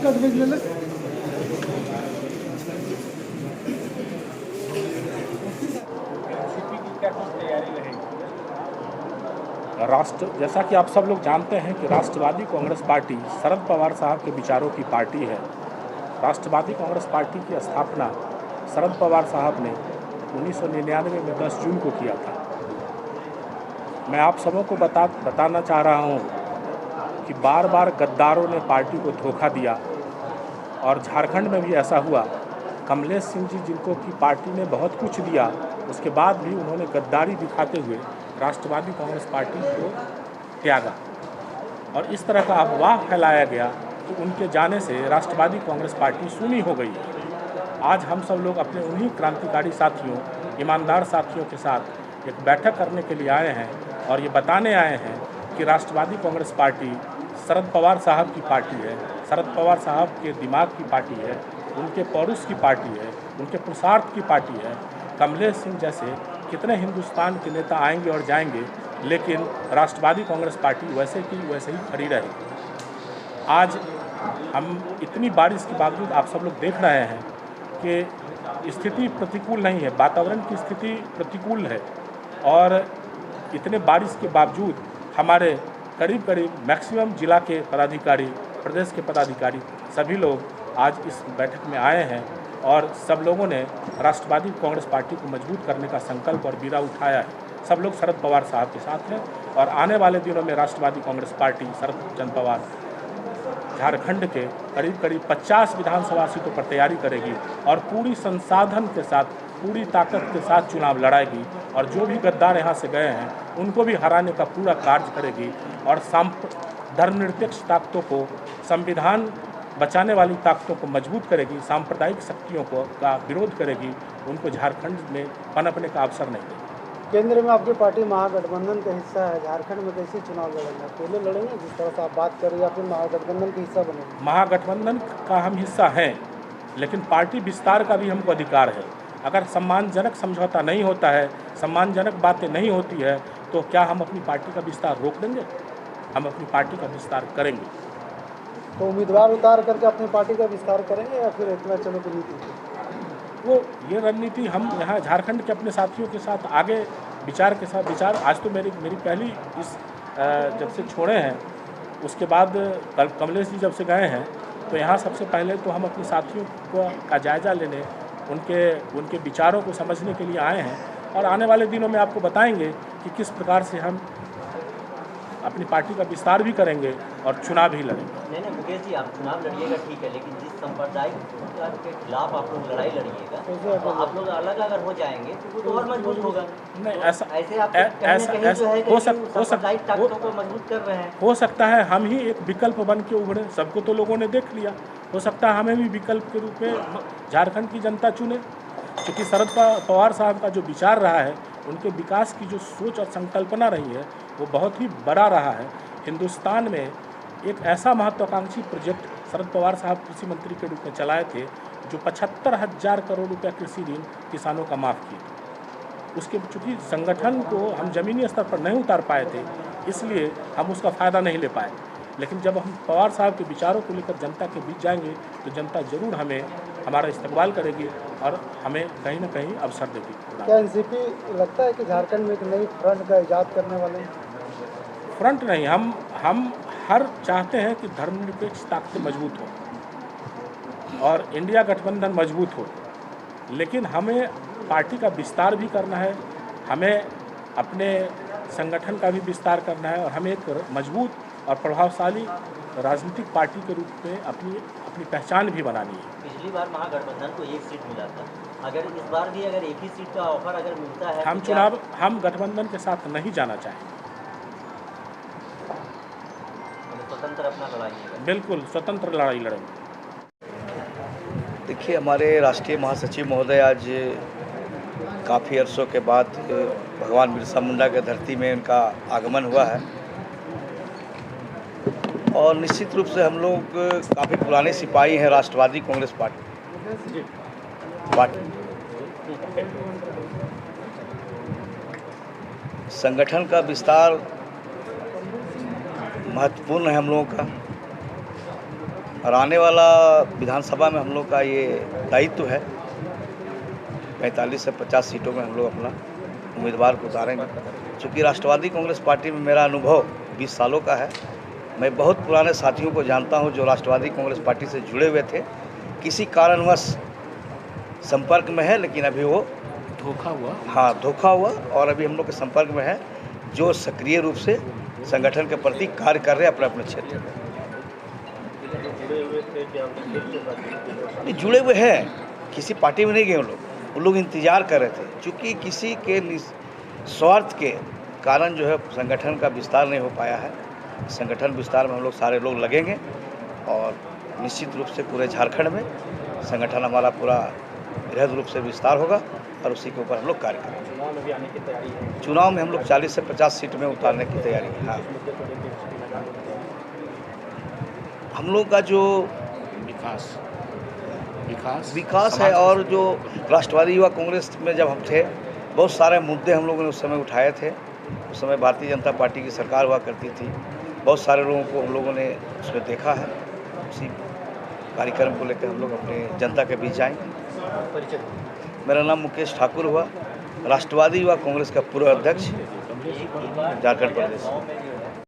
का ध्वज ले लें। जैसा कि आप सब लोग जानते हैं कि राष्ट्रवादी कांग्रेस पार्टी शरद पवार साहब के विचारों की पार्टी है। राष्ट्रवादी कांग्रेस पार्टी की स्थापना शरद पवार साहब ने 1999 में 10 जून को किया था। मैं आप सबों को बताना चाह रहा हूं कि बार बार गद्दारों ने पार्टी को धोखा दिया और झारखंड में भी ऐसा हुआ। कमलेश सिंह जी, जिनको कि पार्टी ने बहुत कुछ दिया, उसके बाद भी उन्होंने गद्दारी दिखाते हुए राष्ट्रवादी कांग्रेस पार्टी को त्यागा और इस तरह का अफवाह फैलाया गया कि उनके जाने से राष्ट्रवादी कांग्रेस पार्टी शून्य हो गई है। आज हम सब लोग अपने उन्हीं क्रांतिकारी साथियों, ईमानदार साथियों के साथ एक बैठक करने के लिए आए हैं और ये बताने आए हैं कि राष्ट्रवादी कांग्रेस पार्टी शरद पवार साहब की पार्टी है, शरद पवार साहब के दिमाग की पार्टी है, उनके पौरुष की पार्टी है, उनके पुरुषार्थ की पार्टी है। कमलेश सिंह जैसे कितने हिंदुस्तान के नेता आएंगे और जाएंगे, लेकिन राष्ट्रवादी कांग्रेस पार्टी वैसे की वैसे ही खड़ी रहेगी। आज हम इतनी बारिश के बावजूद आप सब लोग देख रहे हैं कि स्थिति प्रतिकूल नहीं है, वातावरण की स्थिति प्रतिकूल है और इतने बारिश के बावजूद हमारे करीब मैक्सिमम जिला के पदाधिकारी, प्रदेश के पदाधिकारी सभी लोग आज इस बैठक में आए हैं और सब लोगों ने राष्ट्रवादी कांग्रेस पार्टी को मजबूत करने का संकल्प और बीड़ा उठाया है। सब लोग शरद पवार साहब के साथ हैं और आने वाले दिनों में राष्ट्रवादी कांग्रेस पार्टी शरद चंद्र पवार झारखंड के करीब 50 विधानसभा सीटों पर तैयारी करेगी और पूरी संसाधन के साथ, पूरी ताकत के साथ चुनाव लड़ाएगी और जो भी गद्दार यहाँ से गए हैं उनको भी हराने का पूरा कार्य करेगी और धर्मनिरपेक्ष ताकतों को, संविधान बचाने वाली ताकतों को मजबूत करेगी, सांप्रदायिक शक्तियों का विरोध करेगी, उनको झारखंड में पनपने का अवसर नहीं देगी। केंद्र में आपकी पार्टी महागठबंधन का हिस्सा है, झारखंड में कैसे चुनाव लड़ेंगे? अकेले लड़ेंगे जिस तरह से आप बात कर रहे हैं, या फिर महागठबंधन का हिस्सा बनेंगे? महागठबंधन का हम हिस्सा हैं, लेकिन पार्टी विस्तार का भी हमको अधिकार है। अगर सम्मानजनक समझौता नहीं होता है, सम्मानजनक बातें नहीं होती है, तो क्या हम अपनी पार्टी का विस्तार रोक देंगे? हम अपनी पार्टी का विस्तार करेंगे। तो उम्मीदवार उतार करके अपनी पार्टी का विस्तार करेंगे या फिर इतना चलो की नीति? वो ये रणनीति हम यहाँ झारखंड के अपने साथियों के साथ आगे विचार आज तो मेरी पहली इस जब से छोड़े हैं, उसके बाद कमलेश जी जब से गए हैं, तो यहाँ सबसे पहले तो हम अपने साथियों का जायज़ा लेने, उनके विचारों को समझने के लिए आए हैं और आने वाले दिनों में आपको बताएंगे कि किस प्रकार से हम अपनी पार्टी का विस्तार भी करेंगे और चुनाव भी लड़ेंगे। नहीं मुकेश जी, आप चुनाव लड़िएगा ठीक है, लेकिन जिस सांप्रदायिक के खिलाफ आप लोग लड़ाई लड़िएगा तो आप लोग अलग अगर हो जाएंगे तो वो तो और मजबूत होगा। नहीं, ऐसा ऐसे आप सांप्रदायिक ताकतों को मजबूत कर रहे हैं। हो सकता है हम ही एक विकल्प बन के उभरे, सबको तो लोगों ने देख लिया, हो सकता है हमें भी विकल्प के रूप में झारखंड की जनता चुने, क्योंकि शरद पवार साहब का जो विचार रहा है, उनके विकास की जो सोच और संकल्पना रही है, वो बहुत ही बड़ा रहा है। हिंदुस्तान में एक ऐसा महत्वाकांक्षी प्रोजेक्ट शरद पवार साहब कृषि मंत्री के रूप में चलाए थे, जो 75,000 करोड़ रुपया कृषि ऋण किसानों का माफ़ किया। उसके चूँकि संगठन को हम ज़मीनी स्तर पर नहीं उतार पाए थे, इसलिए हम उसका फ़ायदा नहीं ले पाए। लेकिन जब हम पवार साहब के विचारों को लेकर जनता के बीच जाएंगे तो जनता जरूर हमारा इस्तेमाल करेगी और हमें कहीं ना कहीं अवसर देगी। क्या एनसीपी लगता है कि झारखंड में एक नई फ्रंट का इजाद करने वाले हैं? फ्रंट नहीं, हम हर चाहते हैं कि धर्मनिरपेक्ष ताकतें मजबूत हो और इंडिया गठबंधन मजबूत हो, लेकिन हमें पार्टी का विस्तार भी करना है, हमें अपने संगठन का भी विस्तार करना है और हमें एक मजबूत और प्रभावशाली राजनीतिक पार्टी के रूप में अपनी पहचान भी बनानी है। पिछली बार महागठबंधन को 1 सीट मिला था, अगर इस बार भी अगर एक ही सीट का ऑफर अगर मिलता है, हम गठबंधन के साथ नहीं जाना चाहेंगे। स्वतंत्र अपना लड़ाई, बिल्कुल स्वतंत्र लड़ाई लड़ेंगे। देखिए, हमारे राष्ट्रीय महासचिव महोदय आज काफ़ी अरसों के बाद भगवान बिरसा मुंडा के धरती में उनका आगमन हुआ है और निश्चित रूप से हम लोग काफ़ी पुराने सिपाही हैं राष्ट्रवादी कांग्रेस पार्टी। संगठन का विस्तार महत्वपूर्ण है हम लोगों का। और आने वाला विधानसभा में हम लोग का ये दायित्व है, 45 से 50 सीटों में हम लोग अपना उम्मीदवार को उतारेंगे। चूँकि राष्ट्रवादी कांग्रेस पार्टी में मेरा अनुभव 20 सालों का है, मैं बहुत पुराने साथियों को जानता हूं जो राष्ट्रवादी कांग्रेस पार्टी से जुड़े हुए थे, किसी कारणवश संपर्क में है, लेकिन अभी वो धोखा हुआ और अभी हम लोग के संपर्क में है, जो सक्रिय रूप से संगठन के प्रति कार्य कर रहे हैं अपने अपने क्षेत्र में। जुड़े हुए हैं, किसी पार्टी में नहीं गए वो लोग इंतजार कर रहे थे। चूँकि किसी के स्वार्थ के कारण जो है संगठन का विस्तार नहीं हो पाया है। संगठन विस्तार में हम लोग सारे लोग लगेंगे और निश्चित रूप से पूरे झारखंड में संगठन हमारा पूरा बृहद रूप से विस्तार होगा और उसी के ऊपर हम लोग कार्य करेंगे। चुनाव में भी आने की तैयारी है? चुनाव में हम लोग 40 से 50 सीट में उतारने की तैयारी है। हाँ, हम लोग का जो विकास है और जो राष्ट्रवादी युवा कांग्रेस में जब हम थे, बहुत सारे मुद्दे हम लोगों ने उस समय उठाए थे। उस समय भारतीय जनता पार्टी की सरकार हुआ करती थी, बहुत सारे लोगों को हम लोगों ने उसमें देखा है। उसी कार्यक्रम को लेकर हम लोग अपने जनता के बीच जाएंगे। मेरा नाम मुकेश ठाकुर हुआ, राष्ट्रवादी युवा कांग्रेस का पूर्व अध्यक्ष झारखंड प्रदेश।